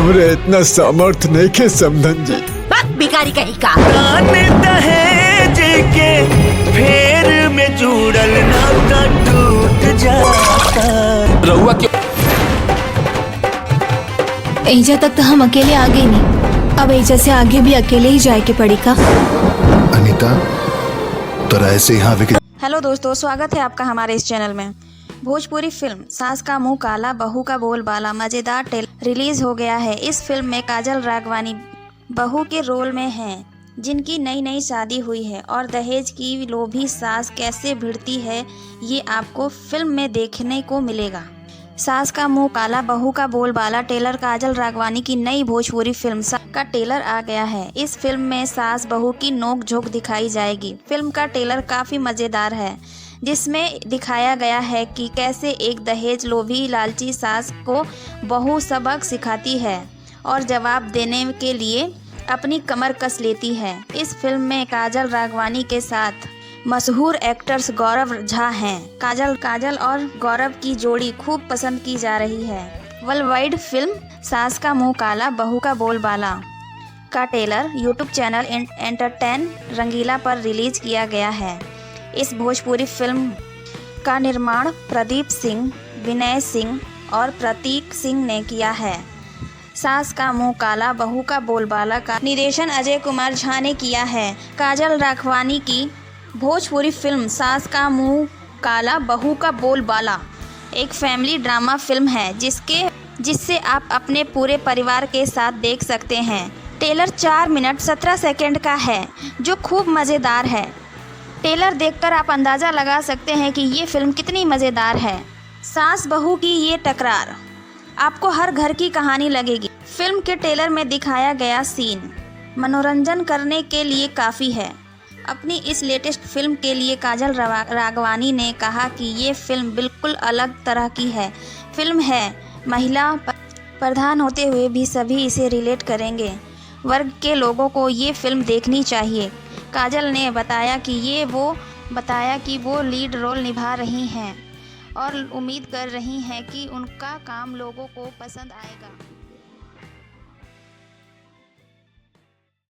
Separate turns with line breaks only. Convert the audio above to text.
हमरे इतना सामर्थ नहीं के समधन जी।
भिखारी कहीं का
दहेज के फेर में जुड़ल नाता टूट जाता।
रहुआ क्यों
एजा तक तो हम अकेले आ गए नहीं, अब एजा से आगे भी अकेले ही जाए के पड़ी का।
अनीता तो ऐसे यहाँ
हेलो दोस्तों, स्वागत है आपका हमारे इस चैनल में। भोजपुरी फिल्म सास का मुंह काला बहू का बोल बाला मजेदार ट्रेलर रिलीज हो गया है। इस फिल्म में काजल राघवानी बहू के रोल में हैं, जिनकी नई नई शादी हुई है और दहेज की लोभी सास कैसे भिड़ती है ये आपको फिल्म में देखने को मिलेगा। सास का मुंह काला बहू का बोल बाला ट्रेलर काजल राघवानी की नई भोजपुरी फिल्म का ट्रेलर आ गया है। इस फिल्म में सास बहू की नोक झोंक दिखाई जाएगी। फिल्म का ट्रेलर काफ़ी मज़ेदार है, जिसमें दिखाया गया है कि कैसे एक दहेज लोभी लालची सास को बहू सबक सिखाती है और जवाब देने के लिए अपनी कमर कस लेती है। इस फिल्म में काजल राघवानी के साथ मशहूर एक्टर्स गौरव झा हैं। काजल और गौरव की जोड़ी खूब पसंद की जा रही है। वर्ल्ड वाइड फिल्म सास का मुंह काला बहू का बोल बाला का ट्रेलर यूट्यूब चैनल एंटरटेन रंगीला पर रिलीज किया गया है। इस भोजपुरी फिल्म का निर्माण प्रदीप सिंह, विनय सिंह और प्रतीक सिंह ने किया है। सास का मुंह काला बहू का बोलबाला का निर्देशन अजय कुमार झा ने किया है। काजल राघवानी की भोजपुरी फिल्म सास का मुंह काला बहू का बोलबाला एक फैमिली ड्रामा फिल्म है, जिससे आप अपने पूरे परिवार के साथ देख सकते हैं। ट्रेलर 4 मिनट 17 सेकंड का है, जो खूब मज़ेदार है। ट्रेलर देखकर आप अंदाज़ा लगा सकते हैं कि ये फिल्म कितनी मज़ेदार है। सास बहू की ये टकरार आपको हर घर की कहानी लगेगी। फिल्म के ट्रेलर में दिखाया गया सीन मनोरंजन करने के लिए काफ़ी है। अपनी इस लेटेस्ट फिल्म के लिए काजल राघवानी ने कहा कि ये फिल्म बिल्कुल अलग तरह की है। फिल्म है महिला प्रधान होते हुए भी सभी इसे रिलेट करेंगे। वर्ग के लोगों को ये फिल्म देखनी चाहिए। काजल ने बताया कि वो लीड रोल निभा रही हैं और उम्मीद कर रही हैं कि उनका काम लोगों को पसंद आएगा।